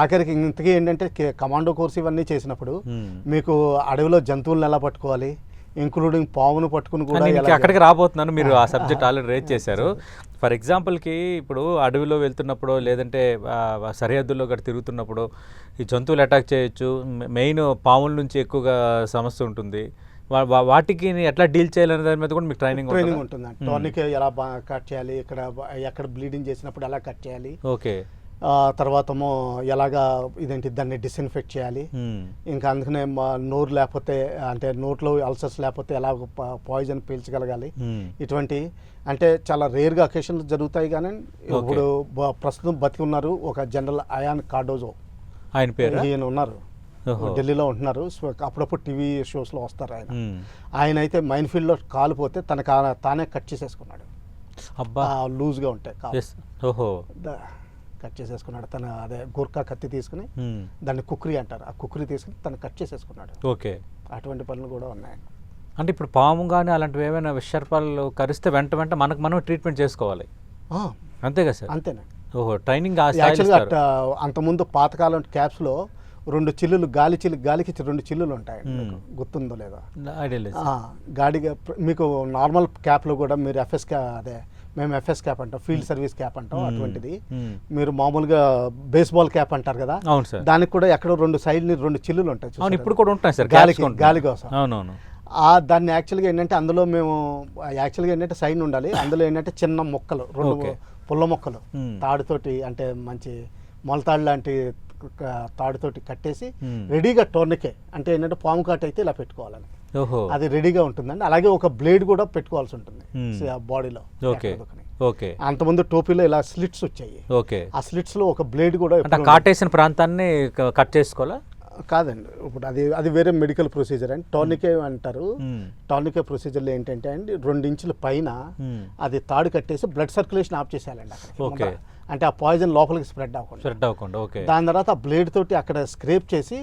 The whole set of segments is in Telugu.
ఆఖరికి ఇంతకీ ఏంటంటే కమాండో కోర్స్ ఇవన్నీ చేసినప్పుడు మీకు అడవిలో జంతువులను ఎలా పట్టుకోవాలి, ఇంక్లూడింగ్ పామును పట్టుకుని కూడా అక్కడికి రాబోతున్నాను. మీరు ఆ సబ్జెక్ట్ ఆల్రెడీ రేజ్ చేశారు. ఫర్ ఎగ్జాంపుల్కి ఇప్పుడు అడవిలో వెళ్తున్నప్పుడు లేదంటే సరిహద్దుల్లో గట్రా తిరుగుతున్నప్పుడు ఈ జంతువులు అటాక్ చేయొచ్చు. మెయిన్ పాముల నుంచి ఎక్కువగా సమస్య ఉంటుంది. వాటికి ఎట్లా డీల్ చేయాలనే దాని మీద కూడా మీకు ట్రైనింగ్ ఉంటుంది. టోర్నికే ఎలా కట్ చేయాలి, ఎక్కడ బ్లీడింగ్ చేసినప్పుడు ఎలా కట్ చేయాలి, ఓకే, తర్వాత ఎలాగా ఇదేంటి దాన్ని డిస్ఇన్ఫెక్ట్ చేయాలి, ఇంకా అందుకనే నోరు లేకపోతే అంటే నోట్లో అల్సర్స్ లేకపోతే ఎలా పాయిజన్ పీల్చగలగాలి, ఇటువంటి అంటే చాలా రేర్గా అకేషన్స్ జరుగుతాయి. కానీ ఇప్పుడు ప్రస్తుతం బతికి ఉన్నారు ఒక జనరల్ అయాన్ కార్డోజో, ఆయన పేరు, ఈయన ఉన్నారు, ఢిల్లీలో ఉంటున్నారు. అప్పుడప్పుడు టీవీ షోస్లో వస్తారు ఆయన. ఆయన అయితే మైన్ ఫీల్డ్లో కాలిపోతే తానే కట్ చేసేసుకున్నాడు. అబ్బా, లూజ్గా ఉంటాయి కాలు, ఓహో, కట్ చేసేసుకున్నాడు. తన అదే గోర్ఖా కత్తి తీసుకుని, దాన్ని కుక్రీ అంటారు, ఆ కుక్రీ తీసుకుని తను కట్ చేసేసుకున్నాడు. ఓకే, అటువంటి పనులు కూడా ఉన్నాయి. అంటే ఇప్పుడు పాము కానీ అలాంటివి ఏమైనా విషసర్పాలు కరిస్తే వెంట మనం ట్రీట్మెంట్ చేసుకోవాలి, అంతే కదా సార్? అంతేనండి. ఓహో, ట్రైనింగ్ యాక్చువల్గా అంతకుముందు పాతకాలం క్యాప్స్లో 2 చిల్లులు గాలికి 2 చిల్లులు ఉంటాయి, గుర్తుందో లేదో? గాడిగా మీకు నార్మల్ క్యాప్లో కూడా మీరు మేము ఎఫ్ఎస్ క్యాప్ అంటాం, ఫీల్డ్ సర్వీస్ క్యాప్ అంటాం, అటువంటిది. మీరు మామూలుగా బేస్బాల్ క్యాప్ అంటారు కదా, దానికి కూడా ఎక్కడో 2 సైడ్ 2 చిల్లులు ఉంటాయి. ఇప్పుడు కూడా ఉంటాయి సార్, గాలి కోసం. అవునవును. దాన్ని యాక్చువల్గా ఏంటంటే అందులో మేము యాక్చువల్గా ఏంటంటే సైడ్ ఉండాలి. అందులో ఏంటంటే చిన్న మొక్కలు, 2 పుల్ల మొక్కలు తాడుతోటి, అంటే మంచి మొలతాడు లాంటి తాడుతోటి కట్టేసి రెడీగా టోర్నికే, అంటే ఏంటంటే పాము కాట్ అయితే ఇలా పెట్టుకోవాలని, అది రెడీగా ఉంటుందండి. అలాగే ఒక బ్లేడ్ కూడా పెట్టుకోవాల్సి ఉంటుంది బాడీలో. అంతకుముందు టోపీలో ఇలా స్లిట్స్ వచ్చాయి, ఆ స్లిట్స్ లో ఒక బ్లేడ్ కూడా, కాటేసిన ప్రాంతాన్ని కట్ చేసుకోవాలా? కాదండి, ఇప్పుడు అది వేరే మెడికల్ ప్రొసీజర్ అండి. టోర్నికే అంటారు. టోర్నికే ప్రొసీజర్లో ఏంటంటే అండి 2 ఇంచుల పైన అది తాడు కట్టేసి బ్లడ్ సర్క్యులేషన్ ఆఫ్ చేసేయాలండి అక్కడ, అంటే ఆ పాయిజన్ లోపలికి స్ప్రెడ్ అవ్వకుండా. దాని తర్వాత ఆ బ్లేడ్ తోటి అక్కడ స్క్రేప్ చేసి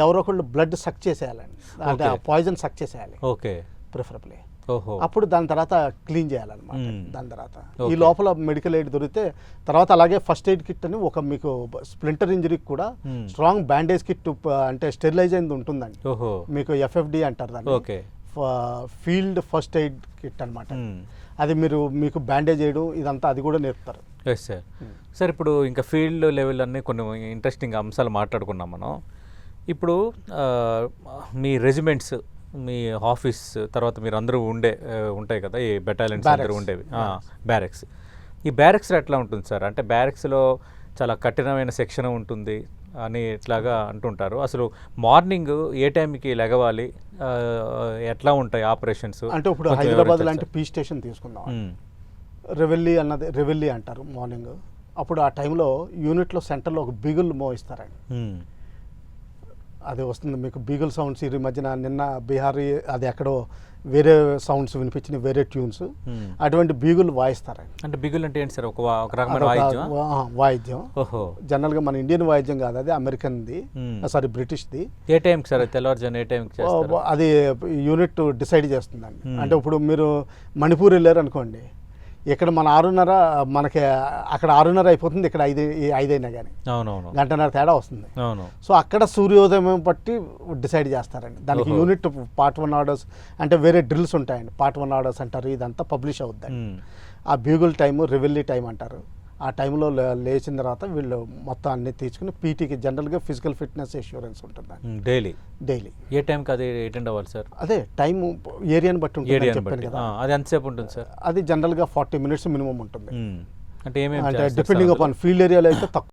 ఎవరో ఒకళ్ళు బ్లడ్ సక్ చేసేయాలండి, అంటే ఆ పాయిజన్ సక్ చేసేయాలి ప్రిఫరబుల్లీ. అప్పుడు దాని తర్వాత క్లీన్ చేయాలన్నమాట. దాని తర్వాత ఈ లోపల మెడికల్ ఎయిడ్ దొరికితే తర్వాత అలాగే ఫస్ట్ ఎయిడ్ కిట్ అని ఒక మీకు స్ప్లింటర్ ఇంజరీకి కూడా స్ట్రాంగ్ బ్యాండేజ్ కిట్, అంటే స్టెరిలైజ్ అయింది ఉంటుందండి మీకు, ఎఫ్ఎఫ్డి అంటారు దాన్ని, ఫీల్డ్ ఫస్ట్ ఎయిడ్ కిట్ అనమాట. అది మీకు బ్యాండేజ్ చేయడం ఇదంతా అది కూడా నేర్పుతారు. Yes sir. సార్, ఇప్పుడు ఇంకా ఫీల్డ్ లెవెల్ అన్నీ కొన్ని ఇంట్రెస్టింగ్ అంశాలు మాట్లాడుకున్నాం మనం. ఇప్పుడు మీ రెజిమెంట్స్, మీ ఆఫీస్, తర్వాత మీరు అందరూ ఉంటాయి కదా ఈ బెటాలియన్స్ అందరూ ఉండేవి, బ్యారెక్స్. ఈ బ్యారెక్స్లో ఎట్లా ఉంటుంది సార్? అంటే బ్యారెక్స్లో చాలా కఠినమైన సెక్షన్ ఉంటుంది అని ఇట్లాగా అంటుంటారు. అసలు మార్నింగ్ ఏ టైంకి లెగవాలి, ఎట్లా ఉంటాయి ఆపరేషన్స్? అంటే ఇప్పుడు హైదరాబాద్ లాంటి పీ స్టేషన్ తీసుకుందాం, రెవెల్లీ అంటారు మార్నింగ్. అప్పుడు ఆ టైంలో యూనిట్లో సెంటర్లో ఒక బీగుల్ మోయిస్తారండి, అది వస్తుంది మీకు బీగుల్ సౌండ్స్. ఈ మధ్యన నిన్న బీహారీ అది ఎక్కడో వేరే సౌండ్స్ వినిపించిన వేరే ట్యూన్స్, అటువంటి బీగులు వాయిస్తారండి. అంటే బీగుల్ అంటే ఏంటి సార్? ఒక వాయిద్యం. జనరల్ గా మన ఇండియన్ వాయిద్యం కాదు, అది అమెరికన్ది, సారీ బ్రిటిష్ది. ఏ టైం సార్? తెల్లవారుజామున ఏ టైం? అది యూనిట్ డిసైడ్ చేస్తుందండి. అంటే ఇప్పుడు మీరు మణిపూర్ వెళ్ళారు అనుకోండి, ఇక్కడ మన 6:30, మనకి అక్కడ 6:30 అయిపోతుంది, ఇక్కడ 5 అయినా కానీ గంటన్నర తేడా వస్తుంది. సో అక్కడ సూర్యోదయం బట్టి డిసైడ్ చేస్తారండి. దానికి యూనిట్ పార్ట్ 1 ఆర్డర్స్ అంటే వేరే డ్రిల్స్ ఉంటాయండి, పార్ట్ 1 ఆర్డర్స్ అంటారు, ఇదంతా పబ్లిష్ అవుద్దండి. ఆ బ్యూగుల్ టైము రెవెల్లీ టైం అంటారు. ఆ టైంలో లేచిన తర్వాత వీళ్ళు మొత్తం అన్ని తీసుకుని పీటీకి జనరల్గా ఫిజికల్ ఫిట్నెస్ ఎష్యూరెన్స్ ఉంటుంది డైలీ. ఏ టైంకి అది అటెండ్ అవ్వాలి సార్? అదే టైం ఏరియాని బట్టి ఉంటుంది చెప్పాను కదా. అది ఎంతసేపు ఉంటుంది సార్? అది జనరల్గా 40 minutes మినిమం ఉంటుంది. అంటే ఏమేమి, డిపెండింగ్ అపాన్ ఫీల్డ్ ఏరియాలో అయితే తక్కువ